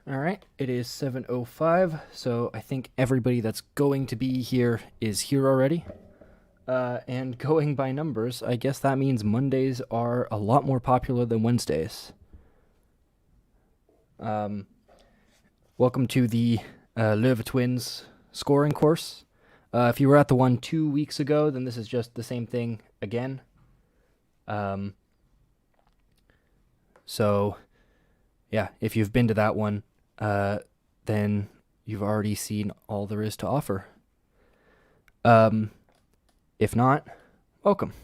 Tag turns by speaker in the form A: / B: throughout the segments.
A: All right, it is 7:05, so I think everybody that's going to be here is here already. And going by numbers, I guess that means Mondays are a lot more popular than Wednesdays. Um, Welcome to the Leuven Twins scoring course. If you were at the one 2 weeks ago, then this is just the same thing again. So, yeah, if you've been to that one, then you've already seen all there is to offer. If not, welcome.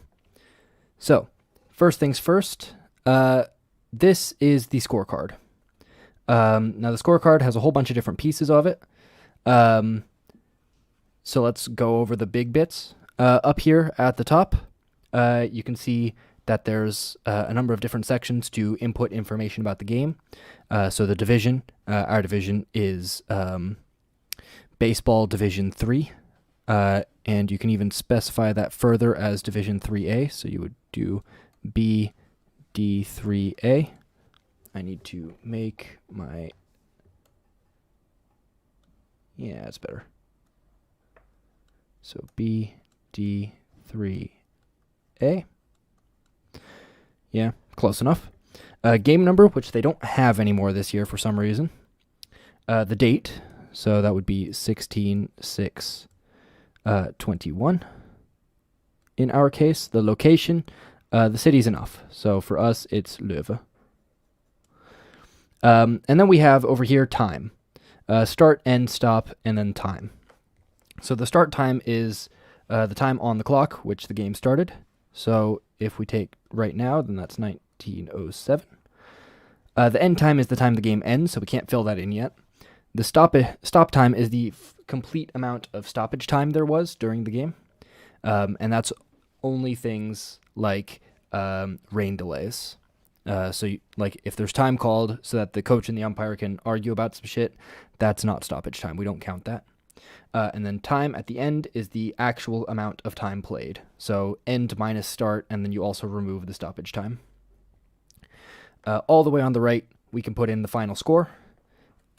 A: So, first things first, this is the scorecard. Now, the scorecard has a whole bunch of different pieces of it. So let's go over the big bits. Up here at the top, you can see that there's a number of different sections to input information about the game. So the division, our division is Baseball Division 3. And you can even specify that further as Division 3A. So you would do BD3A. I need to make my... Yeah, that's better. So BD3A. Yeah, close enough. Game number, which they don't have anymore this year for some reason. The date, so that would be 16/6/21. In our case, the location, the city's enough. So for us, it's Leuven. And then we have over here time. Start, end, stop, and then time. So the start time is the time on the clock, which the game started. So if we take right now, then that's 19:07. The end time is the time the game ends, so we can't fill that in yet. The stop time is the complete amount of stoppage time there was during the game. And that's only things like rain delays. So like if there's time called so that the coach and the umpire can argue about some shit, that's not stoppage time. We don't count that. And then time at the end is the actual amount of time played. So end minus start, and then you also remove the stoppage time. All the way on the right, we can put in the final score.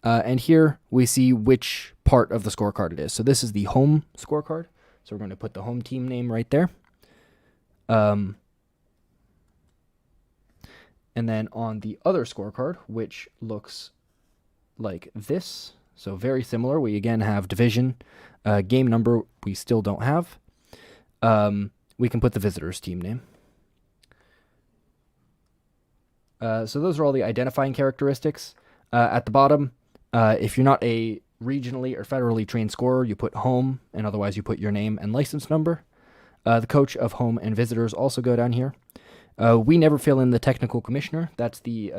A: And here we see which part of the scorecard it is. So this is the home scorecard. So we're going to put the home team name right there. And then on the other scorecard, which looks like this, so very similar, we again have division, game number we still don't have. We can put the visitors team name. So those are all the identifying characteristics. At the bottom, if you're not a regionally or federally trained scorer, you put home, and otherwise you put your name and license number. The coach of home and visitors also go down here. We never fill in the technical commissioner. That's the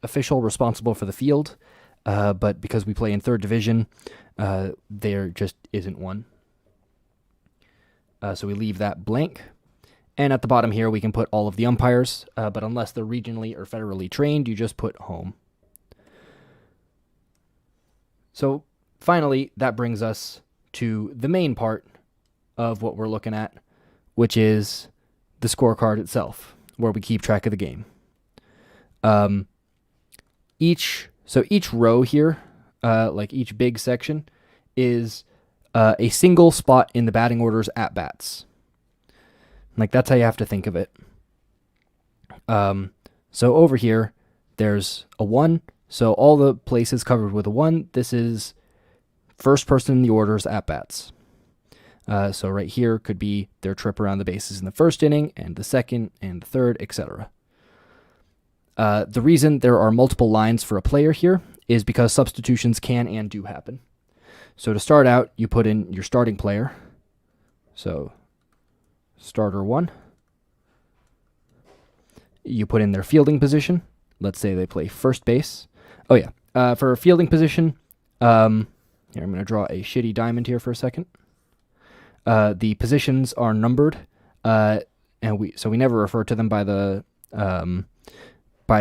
A: official responsible for the field. But because we play in third division, there just isn't one. So we leave that blank. And at the bottom here, we can put all of the umpires. But unless they're regionally or federally trained, you just put home. So finally, that brings us to the main part of what we're looking at, which is the scorecard itself, where we keep track of the game. Each row here, like each big section, is a single spot in the batting orders at bats. Like that's how you have to think of it. So over here, there's a 1. So all the places covered with a 1, this is first person in the orders at bats. So right here could be their trip around the bases in the first inning, and the second, and the third, etc. The reason there are multiple lines for a player here is because substitutions can and do happen. So to start out, you put in your starting player. So starter 1. You put in their fielding position. Let's say they play first base. Oh yeah, for a fielding position, here I'm going to draw a shitty diamond here for a second. The positions are numbered, and we never refer to them by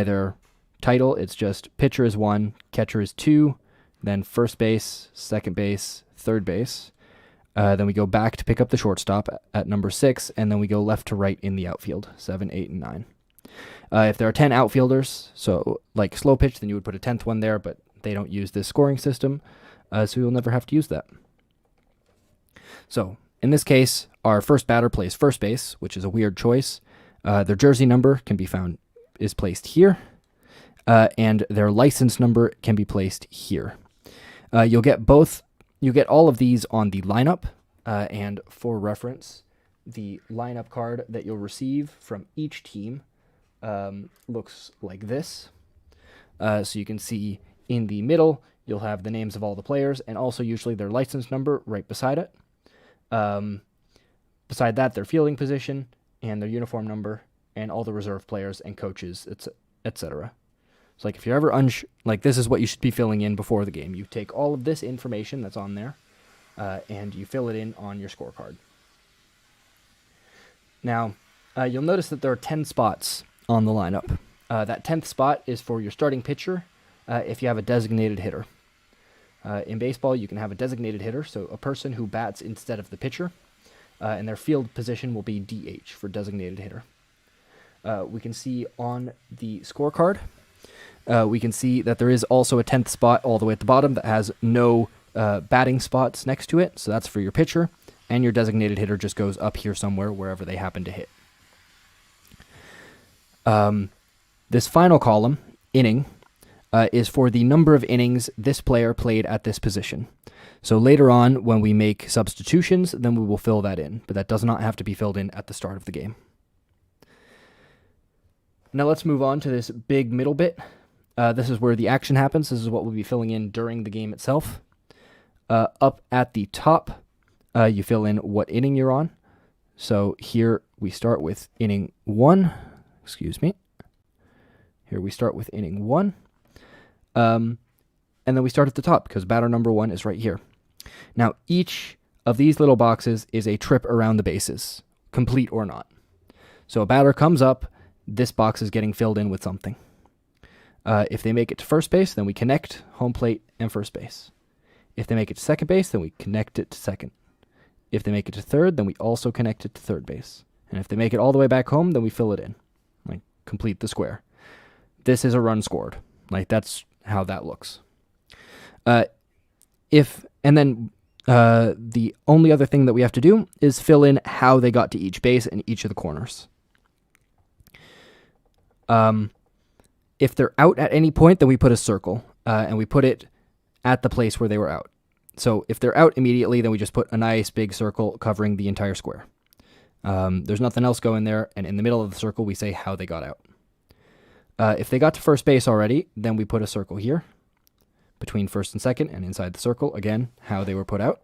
A: their title. It's just pitcher is 1, catcher is 2, then first base, second base, third base. Then we go back to pick up the shortstop at number 6, and then we go left to right in the outfield, 7, 8, and 9. If there are 10 outfielders, so like slow pitch, then you would put a 10th one there, but they don't use this scoring system, so you'll never have to use that. So in this case, our first batter plays first base, which is a weird choice. Their jersey number is placed here, and their license number can be placed here. You'll get all of these on the lineup, and for reference, the lineup card that you'll receive from each team looks like this. So you can see in the middle, you'll have the names of all the players and also usually their license number right beside it. Beside that, their fielding position and their uniform number and all the reserve players and coaches, etc. So like if you're ever this is what you should be filling in before the game. You take all of this information that's on there and you fill it in on your scorecard. Now, you'll notice that there are 10 spots on the lineup. That 10th spot is for your starting pitcher if you have a designated hitter. In baseball, you can have a designated hitter, so a person who bats instead of the pitcher, and their field position will be DH for designated hitter. We can see on the scorecard, we can see that there is also a 10th spot all the way at the bottom that has no batting spots next to it, so that's for your pitcher, and your designated hitter just goes up here somewhere, wherever they happen to hit. This final column, inning, is for the number of innings this player played at this position. So later on, when we make substitutions, then we will fill that in, but that does not have to be filled in at the start of the game. Now let's move on to this big middle bit. This is where the action happens. This is what we'll be filling in during the game itself. Up at the top, you fill in what inning you're on. So here we start with inning 1. Excuse me. Here we start with inning 1. And then we start at the top because batter number 1 is right here. Now, each of these little boxes is a trip around the bases, complete or not. So a batter comes up, this box is getting filled in with something. If they make it to first base, then we connect home plate and first base. If they make it to second base, then we connect it to second. If they make it to third, then we also connect it to third base. And if they make it all the way back home, then we fill it in. Like, complete the square. This is a run scored. Like, that's how that looks. The only other thing that we have to do is fill in how they got to each base and each of the corners. If they're out at any point, then we put a circle, and we put it at the place where they were out. So if they're out immediately, then we just put a nice big circle covering the entire square. There's nothing else going there, and in the middle of the circle, we say how they got out. If they got to first base already, then we put a circle here between first and second, and inside the circle, again, how they were put out.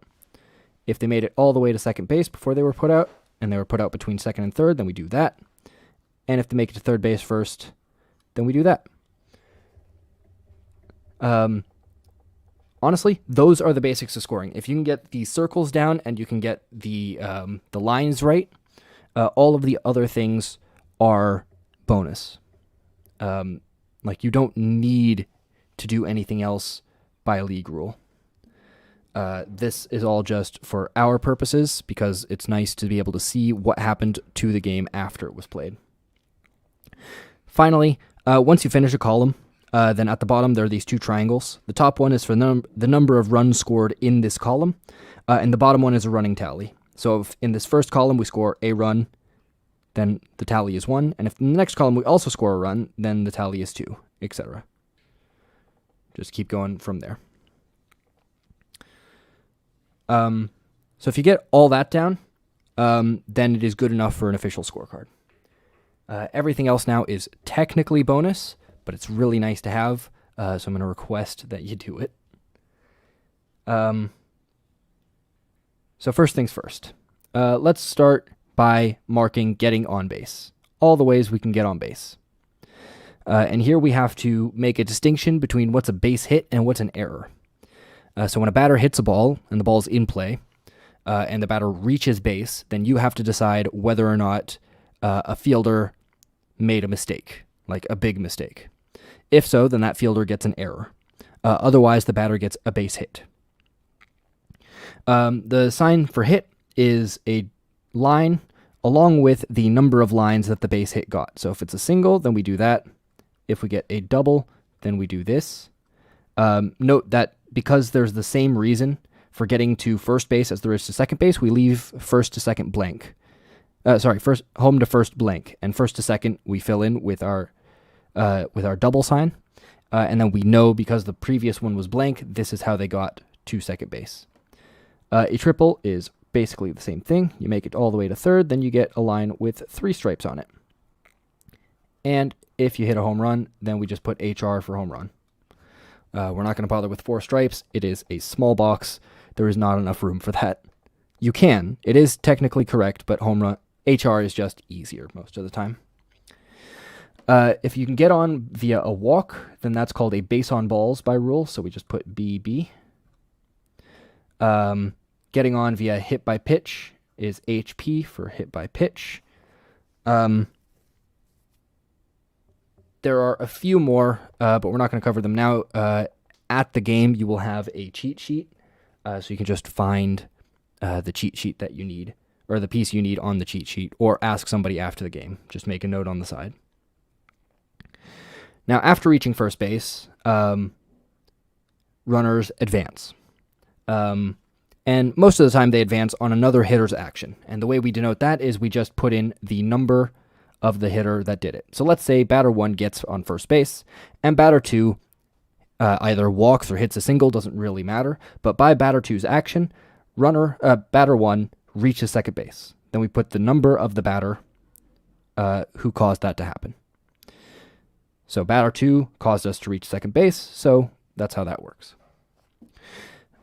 A: If they made it all the way to second base before they were put out, and they were put out between second and third, then we do that. And if they make it to third base first, then we do that. Honestly, those are the basics of scoring. If you can get the circles down and you can get the lines right, all of the other things are bonus. You don't need to do anything else by league rule. This is all just for our purposes because it's nice to be able to see what happened to the game after it was played. Finally, once you finish a column, then at the bottom there are these two triangles. The top one is for the number of runs scored in this column, and the bottom one is a running tally. So if in this first column we score a run, then the tally is 1, and if in the next column we also score a run, then the tally is 2, etc. Just keep going from there. So if you get all that down, then it is good enough for an official scorecard. Everything else now is technically bonus, but it's really nice to have, so I'm going to request that you do it. So first things first. Let's start by marking getting on base. All the ways we can get on base. And here we have to make a distinction between what's a base hit and what's an error. So when a batter hits a ball and the ball's in play, and the batter reaches base, then you have to decide whether or not a fielder made a mistake, like a big mistake. If so, then that fielder gets an error. Otherwise, the batter gets a base hit. The sign for hit is a line along with the number of lines that the base hit got. So if it's a single, then we do that. If we get a double, then we do this. Note that because there's the same reason for getting to first base as there is to second base, we leave first to second blank. First home to first blank, and first to second we fill in with our double sign, and then we know because the previous one was blank, this is how they got to second base. A triple is basically the same thing. You make it all the way to third, then you get a line with 3 stripes on it. And if you hit a home run, then we just put HR for home run. We're not going to bother with 4 stripes. It is a small box. There is not enough room for that. You can. It is technically correct, but home run HR is just easier most of the time. If you can get on via a walk, then that's called a base on balls by rule, so we just put BB. Getting on via hit by pitch is HP for hit by pitch. There are a few more, but we're not going to cover them now. At the game, you will have a cheat sheet, so you can just find the cheat sheet that you need, or the piece you need on the cheat sheet, or ask somebody after the game. Just make a note on the side. Now, after reaching first base, runners advance. And most of the time they advance on another hitter's action. And the way we denote that is we just put in the number of the hitter that did it. So let's say batter 1 gets on first base, and batter 2 either walks or hits a single, doesn't really matter. But by batter 2's action, batter 1 reaches second base. Then we put the number of the batter who caused that to happen. So batter 2 caused us to reach second base, so that's how that works.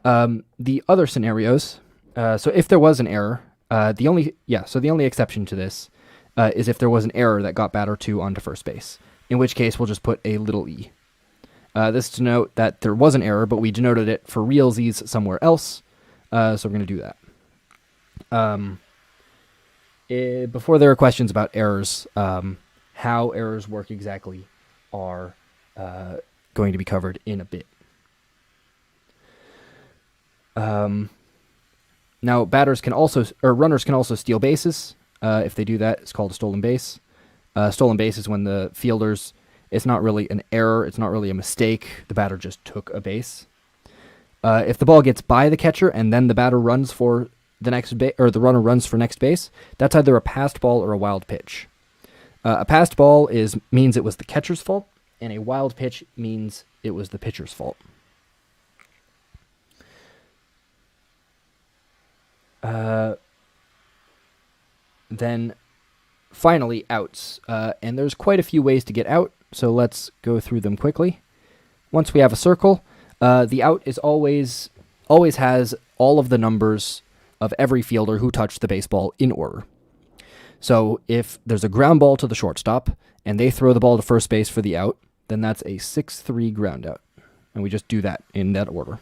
A: The other scenarios, so if there was an error, the only exception to this is if there was an error that got batter 2 onto first base, in which case we'll just put a little e. This is to note that there was an error, but we denoted it for realsies somewhere else, so we're going to do that. Before there are questions about errors, how errors work exactly are going to be covered in a bit. Now, runners can also steal bases. If they do that, it's called a stolen base. Stolen base is when the fielders, it's not really an error, it's not really a mistake, the batter just took a base. If the ball gets by the catcher and then the batter runs for the next or the runner runs for next base, that's either a passed ball or a wild pitch. A passed ball means it was the catcher's fault, and a wild pitch means it was the pitcher's fault. Then finally, outs. And there's quite a few ways to get out, so let's go through them quickly. Once we have a circle, the out is always has all of the numbers of every fielder who touched the baseball in order. So if there's a ground ball to the shortstop, and they throw the ball to first base for the out, then that's a 6-3 ground out. And we just do that in that order.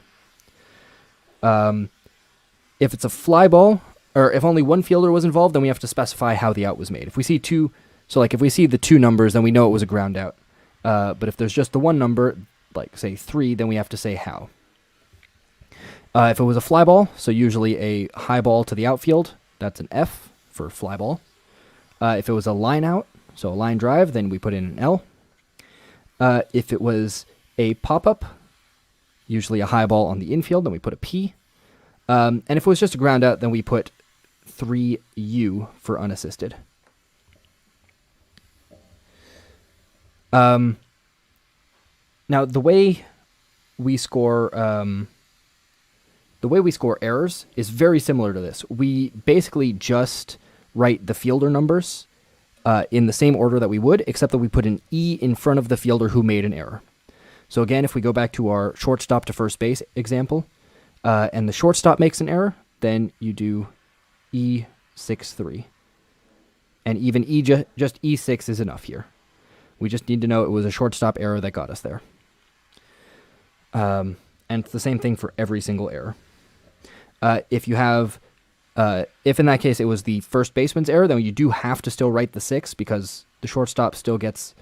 A: If it's a fly ball, or if only one fielder was involved, then we have to specify how the out was made. If we see if we see the 2 numbers, then we know it was a ground out. But if there's just the one number, like say 3, then we have to say how. If it was a fly ball, so usually a high ball to the outfield, that's an F for fly ball. If it was a line out, so a line drive, then we put in an L. If it was a pop-up, usually a high ball on the infield, then we put a P. And if it was just a ground out, then we put 3U for unassisted. Now, the way we score errors is very similar to this. We basically just write the fielder numbers in the same order that we would, except that we put an E in front of the fielder who made an error. So again, if we go back to our shortstop to first base example, and the shortstop makes an error, then you do E6-3. And even just E6 is enough here. We just need to know it was a shortstop error that got us there. And it's the same thing for every single error. If in that case it was the first baseman's error, then you do have to still write the 6 because the shortstop still gets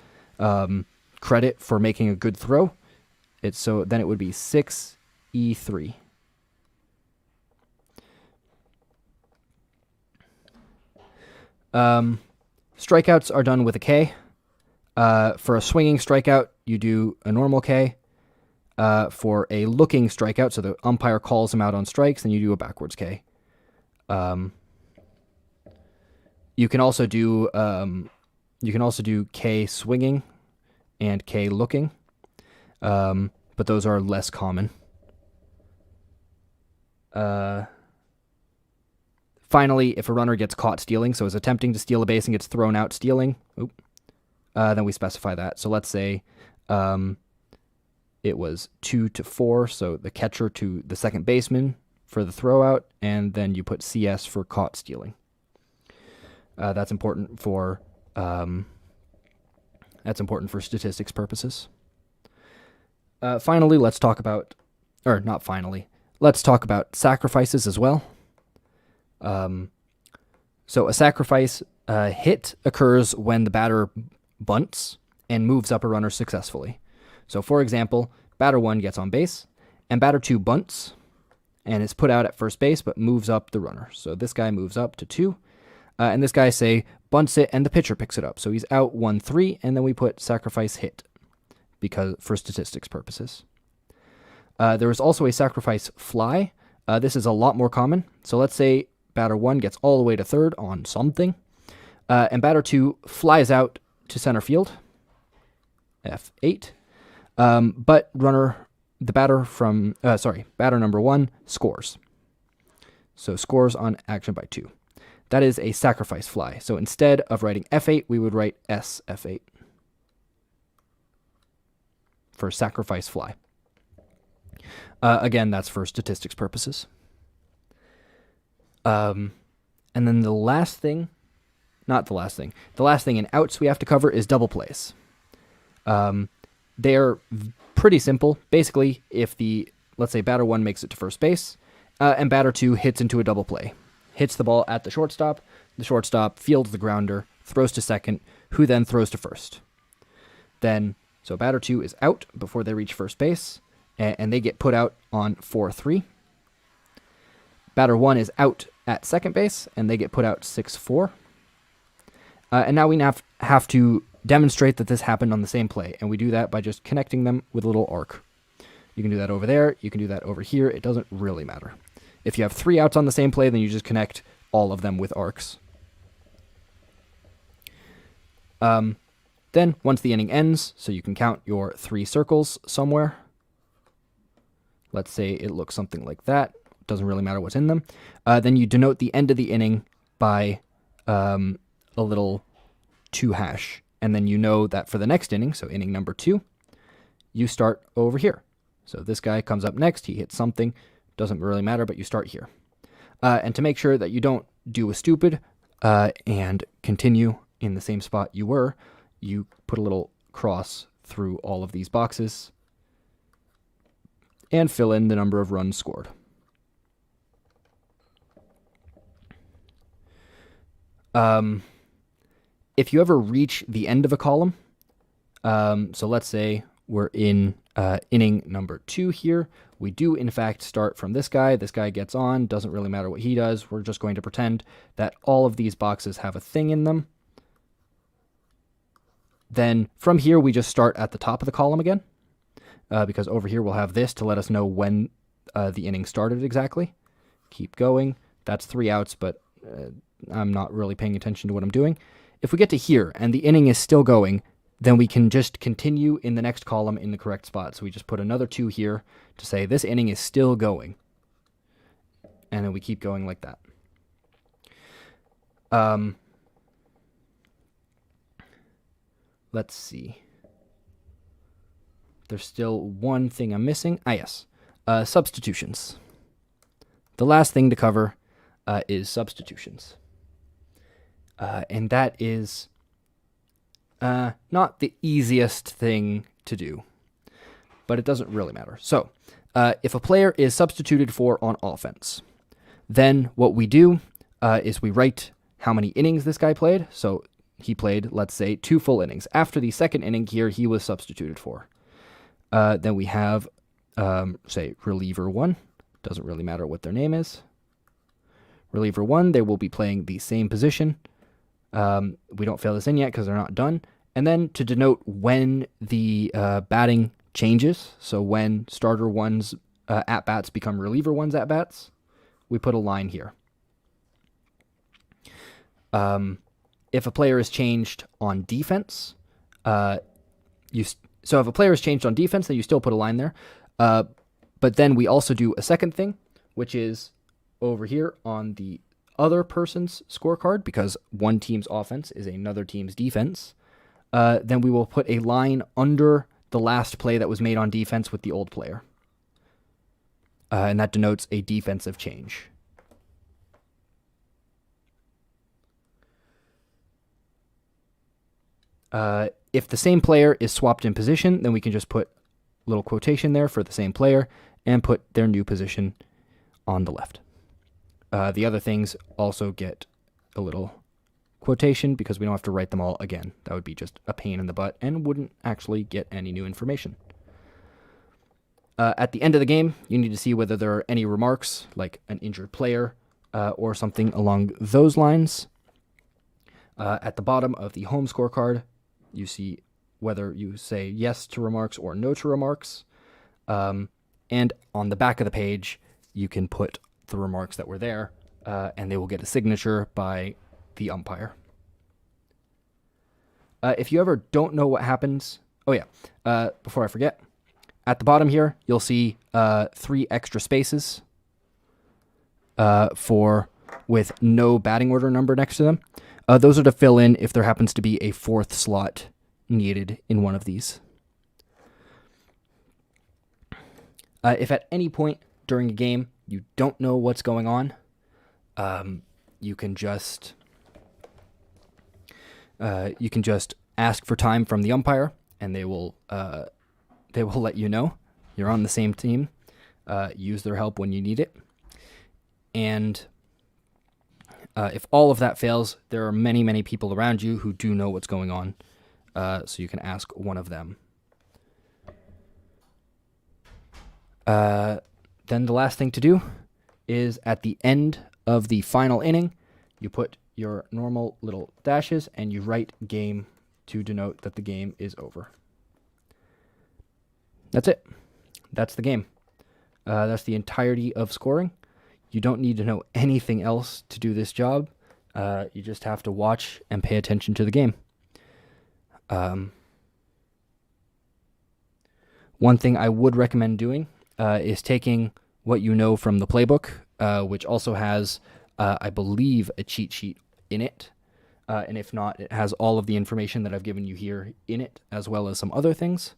A: credit for making a good throw. Then it would be 6E3. Strikeouts are done with a K. For a swinging strikeout, you do a normal K. For a looking strikeout, so the umpire calls him out on strikes, then you do a backwards K. You can also do K swinging and K looking, but those are less common. Finally, if a runner gets caught stealing, so is attempting to steal a base and gets thrown out stealing, then we specify that. So let's say it was 2-4, so the catcher to the second baseman for the throw out, and then you put CS for caught stealing. That's important for statistics purposes. Finally, let's talk about sacrifices as well. So a sacrifice hit occurs when the batter bunts and moves up a runner successfully. So for example, batter 1 gets on base, and batter 2 bunts and is put out at first base but moves up the runner. So this guy moves up to 2, and this guy, say, bunts it and the pitcher picks it up. So he's out 1-3, and then we put sacrifice hit for statistics purposes. There is also a sacrifice fly. This is a lot more common. So let's say batter 1 gets all the way to third on something, and batter 2 flies out to center field, F8, but batter number 1 scores. So scores on action by 2. That is a sacrifice fly. So instead of writing F8, we would write SF8 for sacrifice fly. Again, that's for statistics purposes. And then the last thing in outs we have to cover is double plays. They're pretty simple. Basically, if let's say batter 1 makes it to first base, and batter 2 hits into a double play, hits the ball at the shortstop fields the grounder, throws to second, who then throws to first. So batter 2 is out before they reach first base, and they get put out on 4-3. Batter 1 is out at second base, and they get put out 6-4. And now we have to demonstrate that this happened on the same play, and we do that by just connecting them with a little arc. You can do that over there, you can do that over here, it doesn't really matter. If you have 3 outs on the same play, then you just connect all of them with arcs. Then, once the inning ends, so you can count your 3 circles somewhere. Let's say it looks something like that. Doesn't really matter what's in them. Then you denote the end of the inning by a little 2#. And then you know that for the next inning, so inning number 2, you start over here. So this guy comes up next, he hits something, doesn't really matter, but you start here. And to make sure that you don't do a stupid and continue in the same spot you were, you put a little cross through all of these boxes and fill in the number of runs scored. If you ever reach the end of a column, so let's say we're in inning number 2 here, we do in fact start from this guy. This guy gets on, doesn't really matter what he does. We're just going to pretend that all of these boxes have a thing in them. Then from here, we just start at the top of the column again, because over here we'll have this to let us know when the inning started exactly. Keep going. That's 3 outs, but I'm not really paying attention to what I'm doing. If we get to here and the inning is still going, then we can just continue in the next column in the correct spot. So we just put another 2 here to say this inning is still going. And then we keep going like that. Let's see. There's still one thing I'm missing. Yes. Substitutions. The last thing to cover is substitutions. And that is not the easiest thing to do, but it doesn't really matter. So, if a player is substituted for on offense, then what we do is we write how many innings this guy played. So he played, let's say, 2 full innings. After the second inning here, he was substituted for. Then we have, say, reliever 1. Doesn't really matter what their name is. Reliever 1, they will be playing the same position. We don't fill this in yet because they're not done. And then to denote when the batting changes. So when starter one's at-bats become reliever one's at-bats, we put a line here. If a player is changed on defense, so if a player is changed on defense, then you still put a line there. But then we also do a second thing, which is over here on the other person's scorecard, because one team's offense is another team's defense. Then we will put a line under the last play that was made on defense with the old player. And that denotes a defensive change. If the same player is swapped in position, then we can just put a little quotation there for the same player and put their new position on the left. The other things also get a little quotation because we don't have to write them all again. That would be just a pain in the butt and wouldn't actually get any new information. At the end of the game, you need to see whether there are any remarks, like an injured player or something along those lines. At the bottom of the home scorecard, you see whether you say yes to remarks or no to remarks. And on the back of the page, you can put the remarks that were there, and they will get a signature by the umpire. If you ever don't know what happens... before I forget, at the bottom here, you'll see 3 extra spaces with no batting order number next to them. Those are to fill in if there happens to be a 4th slot needed in one of these. If at any point during a game you don't know what's going on, you can just ask for time from the umpire, and they will let you know. You're on the same team. Use their help when you need it. And if all of that fails, there are many, many people around you who do know what's going on, so you can ask one of them. Then the last thing to do is at the end of the final inning, you put your normal little dashes and you write game to denote that the game is over. That's it. That's the game. That's the entirety of scoring. You don't need to know anything else to do this job. You just have to watch and pay attention to the game. One thing I would recommend doing is taking what you know from the playbook, which also has, I believe, a cheat sheet in it. And if not, it has all of the information that I've given you here in it, as well as some other things.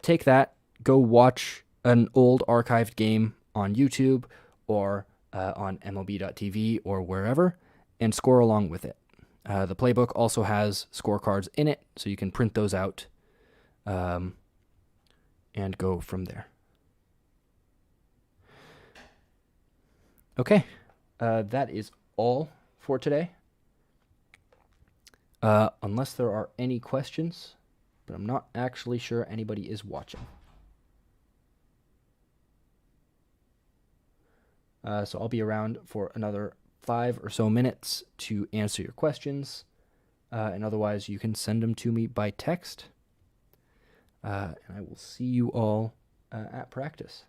A: Take that, go watch an old archived game on YouTube or on MLB.tv or wherever, and score along with it. The playbook also has scorecards in it, so you can print those out and go from there. Okay, that is all for today. Unless there are any questions, but I'm not actually sure anybody is watching. So I'll be around for another 5 or so minutes to answer your questions. And otherwise, you can send them to me by text. And I will see you all at practice.